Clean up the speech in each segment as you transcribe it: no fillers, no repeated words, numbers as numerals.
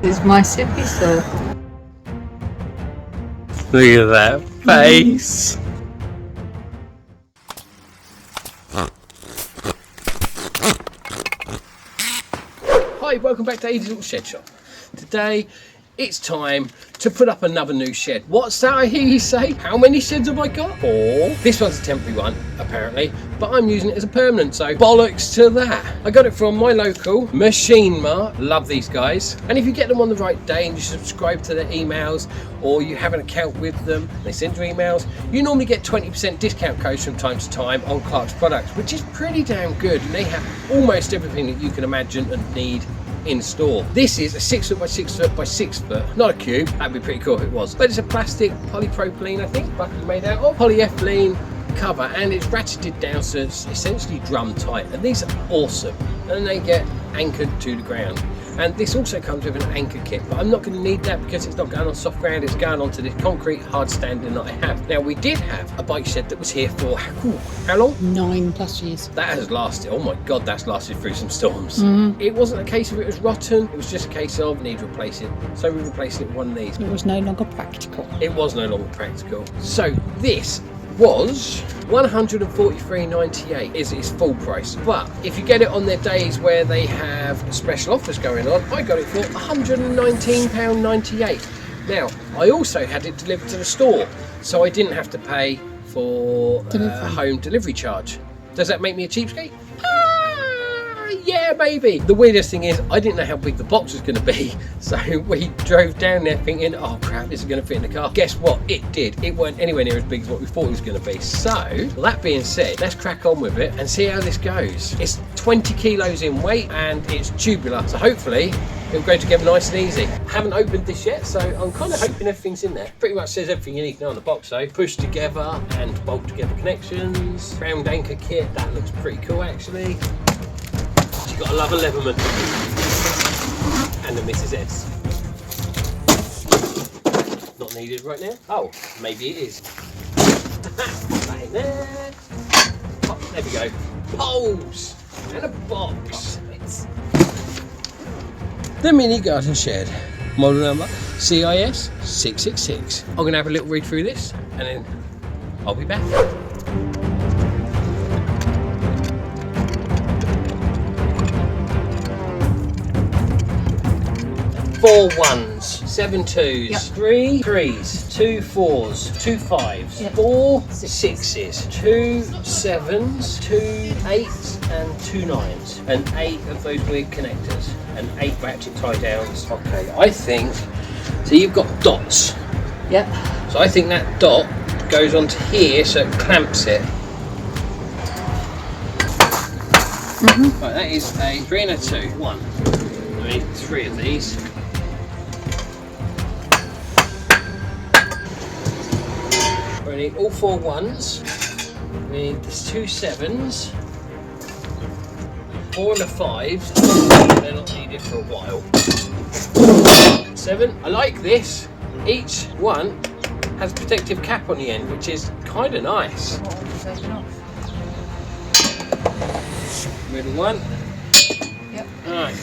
It's my sippy store. Look at that face. Hi, welcome back to Eddie's Little Shed Shop. Today it's time to put up another new shed. What's that I hear you say? How many sheds have I got? 4. This one's a temporary one, apparently, but I'm using it as a permanent, so bollocks to that. I got it from my local Machine Mart. Love these guys. And if you get them on the right day and you subscribe to their emails, or you have an account with them, they send you emails, you normally get 20% discount codes from time to time on Clarke's products, which is pretty damn good. And they have almost everything that you can imagine and need in store. This is a 6 foot by 6 foot by 6 foot, not a cube. That'd be pretty cool if it was, but it's a plastic polypropylene, I think, bucket made out of polyethylene cover, and it's ratcheted down so it's essentially drum tight, and these are awesome, and they get anchored to the ground. And this also comes with an anchor kit, but I'm not going to need that because it's not going on soft ground, it's going onto this concrete hard standing that I have. Now, we did have a bike shed that was here for, how long? 9+ years. That has lasted, oh my god, that's lasted through some storms. Mm-hmm. It wasn't a case of it was rotten, it was just a case of need replacing. So we replaced it with one of these. It was no longer practical. It was no longer practical. So this was $143.98 is its full price, but if you get it on their days where they have special offers going on, I got it for £119.98. Now, I also had it delivered to the store, so I didn't have to pay for home delivery charge. Does that make me a cheapskate? Yeah, maybe. The weirdest thing is I didn't know how big the box was going to be, so we drove down there thinking, oh crap, this is going to fit in the car. Guess what? It did. It weren't anywhere near as big as what we thought it was going to be. So that being said, let's crack on with it and see how this goes. It's 20 kilos in weight and it's tubular, so hopefully it'll go together nice and easy. Haven't opened this yet, so I'm kind of hoping everything's in there. Pretty much says everything you need to know on the box though. Push together and bolt together connections, round anchor kit, that looks pretty cool actually. You gotta love a Leatherman and a Mrs. S. Not needed right now. Oh, maybe it is. That in there. Oh, there we go. Poles and a box. The mini garden shed, model number CIS666. I'm gonna have a little read through this and then I'll be back. 4 1s, 7 2s, yep. 3 3s, 2 4s, 2 5s, yep. 4 6s, 2 7s, 2 8s and 2 9s, and 8 of those weird connectors, and 8 ratchet tie downs. Okay, I think, so you've got dots. Yep. So I think that dot goes onto here so it clamps it. Mm-hmm. Right, that is a 3 and a 2. 1. I need 3 of these. We need all 4 1s, we need 2 7s, 4 and a 5s, they're not needed for a while. 7, I like this, each one has a protective cap on the end, which is kind of nice. Middle one. Yep. Right.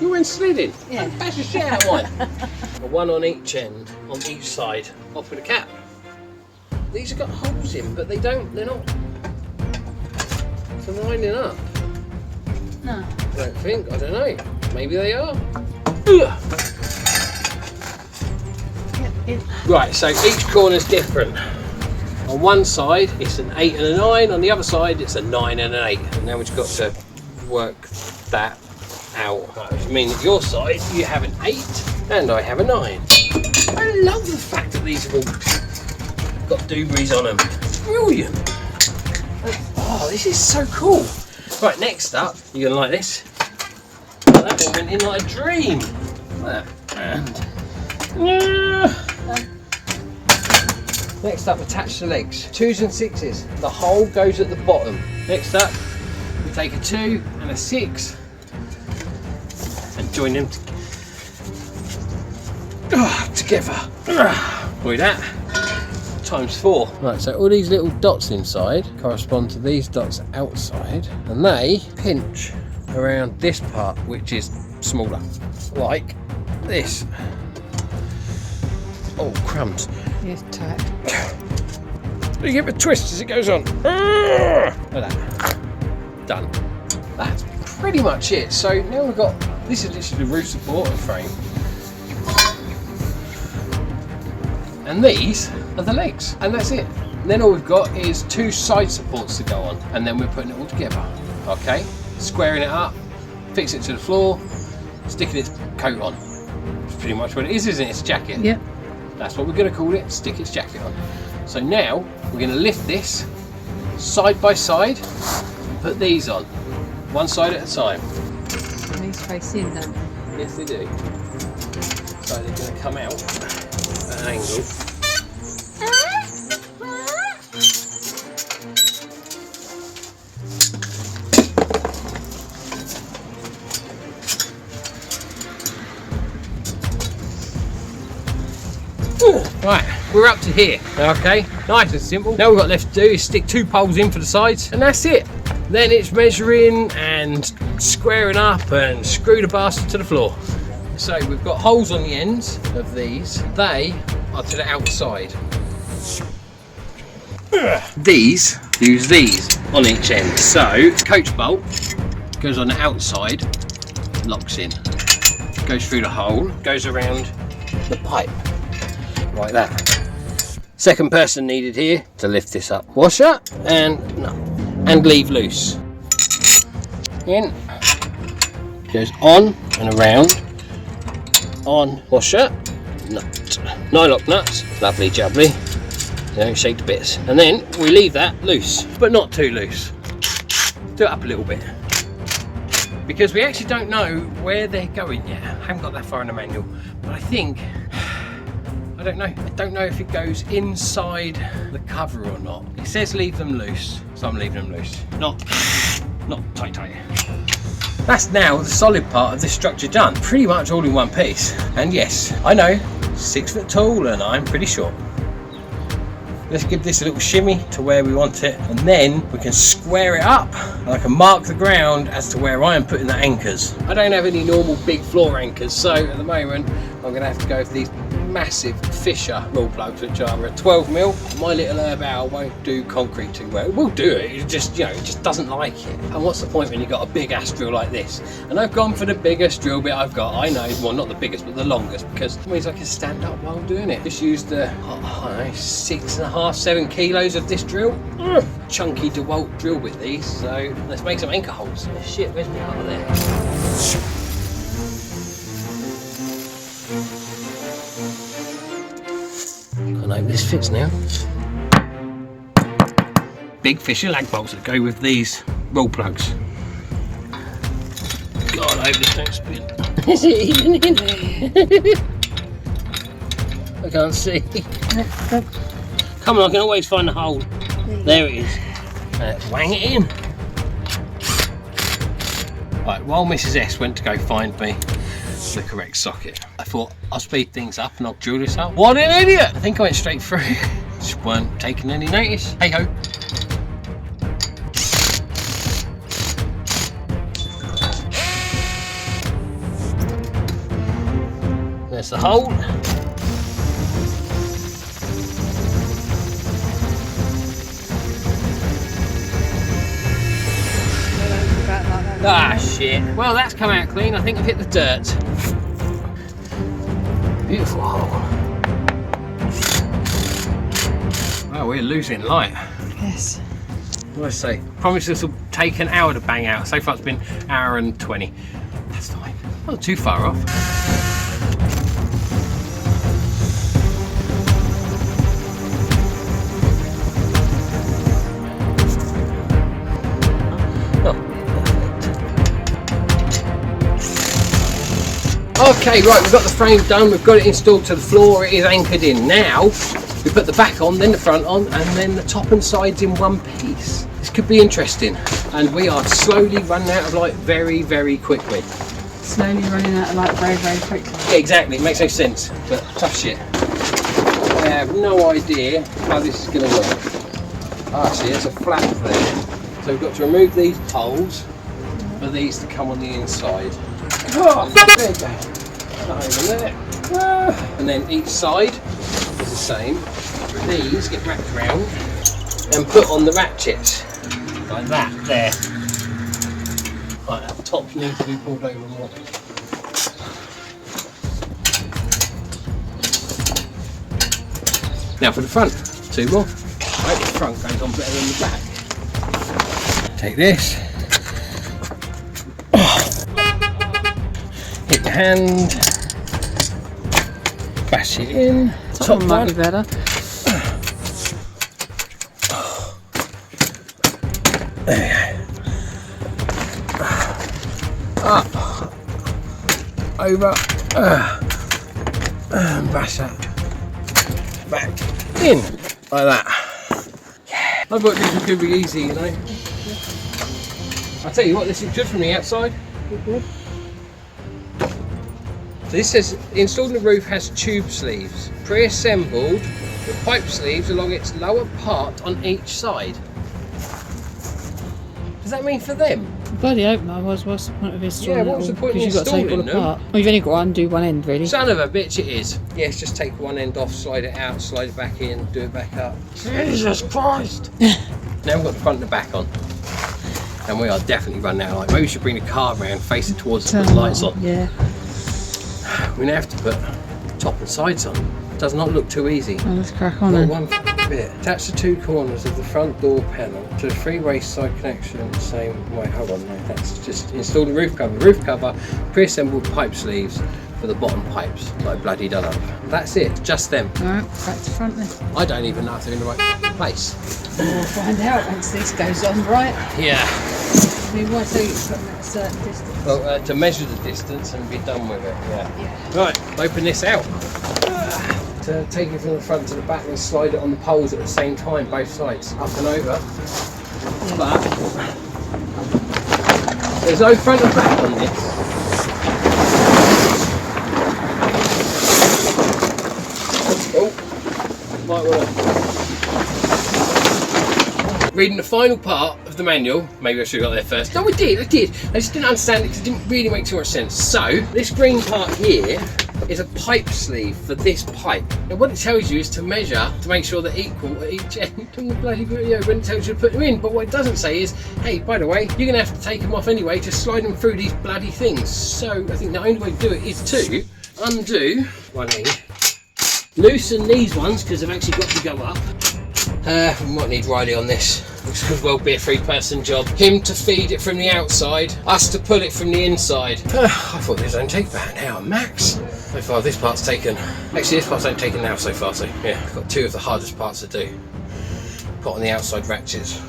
You went sliding? Yeah. Bash the shit out of one. One on each end, on each side, off with a cap. These have got holes in, but they're not for lining up. No. I don't think, I don't know. Maybe they are. Yep. Right, so each corner's different. On one side, it's an 8 and a 9. On the other side, it's a 9 and an 8. And now we've got to work that out. Which means at your side, you have an 8 and I have a 9. I love the fact that these have all got doobies on them. Brilliant. Oh, this is so cool. Right, next up, you're gonna like this. Oh, that one went in like a dream. Next up, attach the legs. 2s and 6s. The hole goes at the bottom. Next up, we take a 2 and a 6 and join them together. Boy, that times 4. Right, so all these little dots inside correspond to these dots outside, and they pinch around this part, which is smaller, like this. Oh, crumbs. Yes, tight. You give it a twist as it goes on. Like that. Done. That's pretty much it. So now we've got, this is literally the roof support frame. And these are the legs. And that's it. And then all we've got is 2 side supports to go on. And then we're putting it all together. Okay? Squaring it up, fixing it to the floor, sticking its coat on. That's pretty much what it is, isn't it? It's a jacket. Yep. That's what we're going to call it, stick its jacket on. So now we're going to lift this side by side and put these on, one side at a time. And these face in, don't they? Yes, they do. So they're going to come out at an angle. Right, we're up to here, okay? Nice and simple. Now all we've got left to do is stick 2 poles in for the sides, and that's it. Then it's measuring and squaring up and screw the bastard to the floor. So we've got holes on the ends of these. They are to the outside. These, use these on each end. So, coach bolt goes on the outside, locks in. Goes through the hole, goes around the pipe. Like that. Second person needed here to lift this up. Washer and leave loose. In. Goes on and around. On, washer, nut. Nylock nuts, lovely jubbly. Shake to bits. And then we leave that loose, but not too loose. Do it up a little bit. Because we actually don't know where they're going yet. I haven't got that far in the manual, but I think, I don't know if it goes inside the cover or not. It says leave them loose, so I'm leaving them loose. Not tight. That's now the solid part of this structure done. Pretty much all in one piece. And yes, I know, 6 foot tall and I'm pretty short. Let's give this a little shimmy to where we want it, and then we can square it up and I can mark the ground as to where I am putting the anchors. I don't have any normal big floor anchors, so at the moment I'm going to have to go for these massive Fisher raw plugs, which are a 12mm. My little herb owl won't do concrete too well. It will do it, it just, it just doesn't like it. And what's the point when you've got a big ass drill like this? And I've gone for the biggest drill bit I've got. I know, well, not the biggest, but the longest, because it means I can stand up while doing it. Just used the, 6.5, 7 kilos of this drill. Chunky DeWalt drill bit these, so let's make some anchor holes. Oh, shit, where's my out of there? I hope this fits now. Big Fisher lag bolts that go with these roll plugs. God, I hope this don't spin. Is it even in there? I can't see. Come on, I can always find the hole. There it is. Wang it in. Right, while Mrs S went to go find me the correct socket, I thought I'll speed things up and I'll drill this up. What an idiot! I think I went straight through. Just weren't taking any notice. Hey ho. There's the hole. Ah, shit. Well, that's come out clean. I think I've hit the dirt. Beautiful hole. Wow, we're losing light. Yes. What do I say? Promise this will take an hour to bang out. So far it's been an hour and 20. That's fine. Not too far off. Okay, right, we've got the frame done, we've got it installed to the floor, it is anchored in. Now, we put the back on, then the front on, and then the top and sides in one piece. This could be interesting, and we are slowly running out of light very, very quickly. Slowly running out of light very, very quickly. Yeah, exactly, it makes no sense, but tough shit. I have no idea how this is going to work. Ah, see, there's a flap there. So we've got to remove these poles, and for these to come on the inside. Oh, there you go. Over there. And then each side is the same. These get wrapped around and put on the ratchets. Like that, there. Right, that top needs to be pulled over more. Now for the front, 2 more. Right, the front goes on better than the back. Take this. Hit the hand. Bash it in. Top one might be better. There you go. Up. Over. And bash that back in. Like that. Yeah. I thought this was going to be easy, you know. I'll tell you what, this is good from the outside. Good. So this says, installed in the roof has tube sleeves, pre-assembled with pipe sleeves along its lower part on each side. Does that mean for them? Bloody hope not, what's the point of installing Yeah, what's the point of because you've got to take it all installing them? apart. Well, you've only got to undo one end, really. Son of a bitch it is. Yes, just take one end off, slide it out, slide it back in, do it back up. Jesus Christ! Now we've got the front and the back on. And we are definitely running out of light. Maybe we should bring the car around, face it towards us, put the lights on. Yeah. We now have to put top and sides on. Does not look too easy. Well, let's crack on Not then. one bit. Attach the 2 corners of the front door panel to the 3-way side connection the same way. Hold on, no, that's just install the roof cover. Roof cover, pre-assembled pipe sleeves for the bottom pipes, like bloody done up. That's it, just them. Alright, back to front then. I don't even know if they're in the right place. We'll find out once this goes on, right? Yeah. I mean, why say it's putting at a certain distance? Well, to measure the distance and be done with it, yeah. Yeah. Right, open this out. To take it from the front to the back and slide it on the poles at the same time, both sides, up and over. Yeah. But there's no front and back on this. Oh, might want to. Reading the final part of the manual, maybe I should have got there first. No, I did. I just didn't understand it because it didn't really make too much sense. So, this green part here is a pipe sleeve for this pipe. Now what it tells you is to measure to make sure they're equal at each end on the bloody video when it tells you to put them in. But what it doesn't say is, hey, by the way, you're gonna have to take them off anyway to slide them through these bloody things. So I think the only way to do it is to undo one end, loosen these ones because they've actually got to go up. We might need Riley on this. This could well be a 3-person job. Him to feed it from the outside, us to pull it from the inside. I thought this only take about an hour max. So far this part's taken. Actually this part's only taken now so far, so yeah. I've got 2 of the hardest parts to do. Put on the outside ratchets.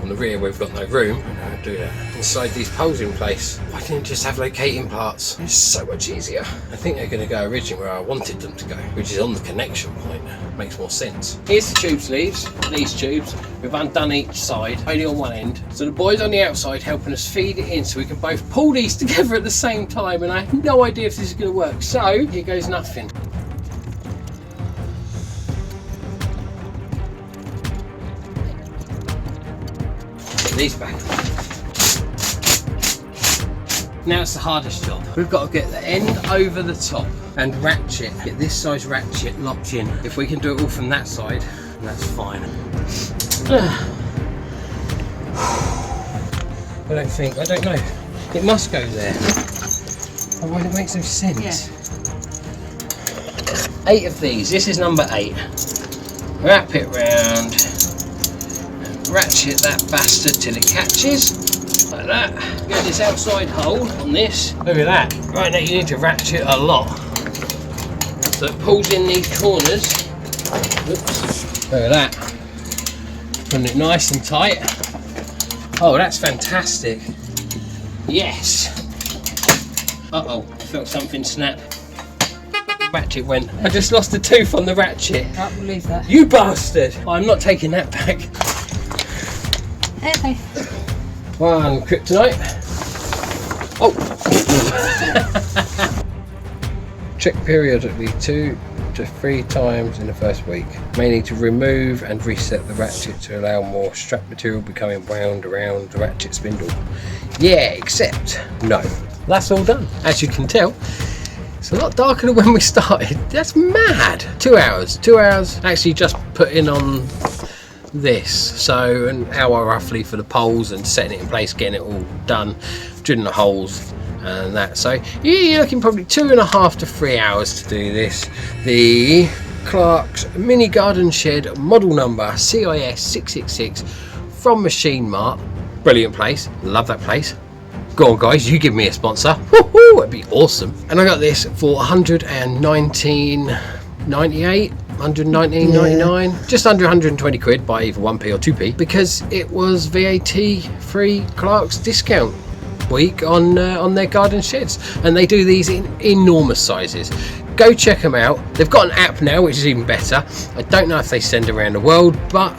On the rear we've got no room, I don't do that. Inside these poles in place. Why didn't you just have locating parts? It's so much easier. I think they're going to go originally where I wanted them to go, which is on the connection point. Makes more sense. Here's the tube sleeves, these tubes. We've undone each side, only on one end. So the boys on the outside helping us feed it in so we can both pull these together at the same time, and I have no idea if this is going to work. So here goes nothing. These back. Now it's the hardest job. We've got to get the end over the top and ratchet, get this size ratchet locked in. If we can do it all from that side, that's fine. I don't know. It must go there. Otherwise it makes no sense. Yeah. 8 of these, this is number 8. Wrap it round. Ratchet that bastard till it catches, like that. Get this outside hole on this. Look at that. Right now you need to ratchet a lot. So it pulls in these corners. Oops. Look at that. Putting it nice and tight. Oh, that's fantastic. Yes. Uh-oh, felt something snap. Ratchet went. I just lost a tooth on the ratchet. I can't believe that. You bastard! I'm not taking that back. Okay. 1 kryptonite. Oh! Check periodically. 2, to 3 times in the first week. May need to remove and reset the ratchet to allow more strap material becoming wound around the ratchet spindle. Yeah, except no. That's all done. As you can tell, it's a lot darker than when we started. That's mad. 2 hours. 2 hours actually just putting on this. So an hour roughly for the poles and setting it in place, getting it all done, drilling the holes and that. So you're looking probably 2.5 to 3 hours to do this. The Clarke's mini garden shed, model number CIS666 from Machine Mart. Brilliant place. Love that place. Go on guys, you give me a sponsor. Woohoo, that'd be awesome. And I got this for 119.98, 119.99, just under 120 quid by either 1p or 2p, because it was VAT free Clarke's discount week on their garden sheds, and they do these in enormous sizes. Go check them out. They've got an app now, which is even better. I don't know if they send around the world, but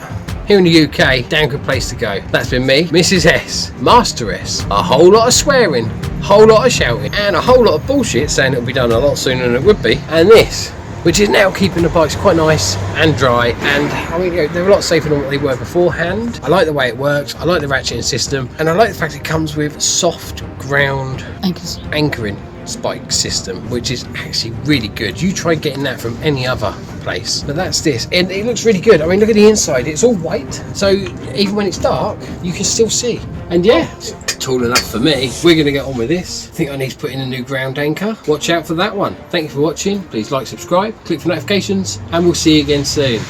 here in the UK, damn good place to go. That's been me, Mrs. S, Master S. A whole lot of swearing, a whole lot of shouting, and a whole lot of bullshit saying it'll be done a lot sooner than it would be. And this, which is now keeping the bikes quite nice and dry, and I mean, they're a lot safer than what they were beforehand. I like the way it works, I like the ratcheting system, and I like the fact it comes with soft ground anchoring spike system, which is actually really good. You try getting that from any other place, but that's this, and it looks really good. I mean, look at the inside, it's all white, so even when it's dark you can still see. And yeah, it's tall enough for me. We're going to get on with this. I think I need to put in a new ground anchor. Watch out for that one. Thank you for watching. Please like, subscribe, click for notifications, and we'll see you again soon.